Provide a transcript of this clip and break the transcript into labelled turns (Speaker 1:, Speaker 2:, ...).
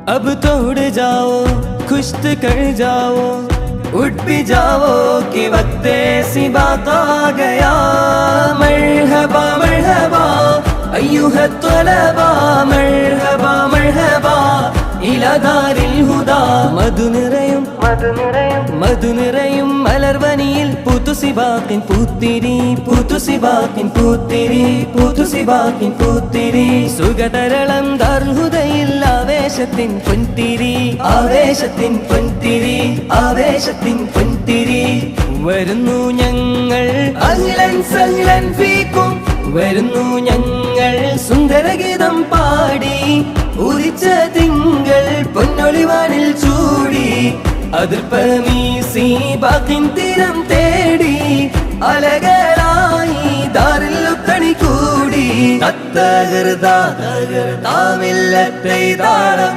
Speaker 1: अब तो उड़ जाओ, खुश कर जाओ, उठ भी जाओ कि वक्त ऐसी बात आ गया। मरहबा मरहबा अय्युहा तलबा, मरहबा मरहबा इला दारिल हुदा। മധുനിറയും മധുനിറയും മലർവനിയിൽ പൂത്തുസിബാക്കിൻ പൂത്തിരി, പൂത്തുസിബാക്കിൻ പൂത്തിരി, പൂത്തുസിബാക്കിൻ പൂത്തിരി. സുഖതരളം ദർഹുദയിൽ ആവേശത്തിൻ പൊൻതിരി, ആവേശത്തിൻ പൊൻതിരി, ആവേശത്തിൻ പൊൻതിരി. വരുന്നു ഞങ്ങൾ അഹ്ലൻ സഹ്ലൻ ഫീക്കും, വരുന്നു ഞങ്ങൾ സുന്ദരഗീതം പാടി. ഉദിച്ച തിങ്കൾ പൊന്നൊളിവാനിൽ ചൂടി, അതിർപ്പമീസി ബാക്കിൻ തീരം തേടി. അലകളായി ദാറിൽ ഉത്തണി കൂടി. തത്തകൃതാമില്ലത്തെ താളം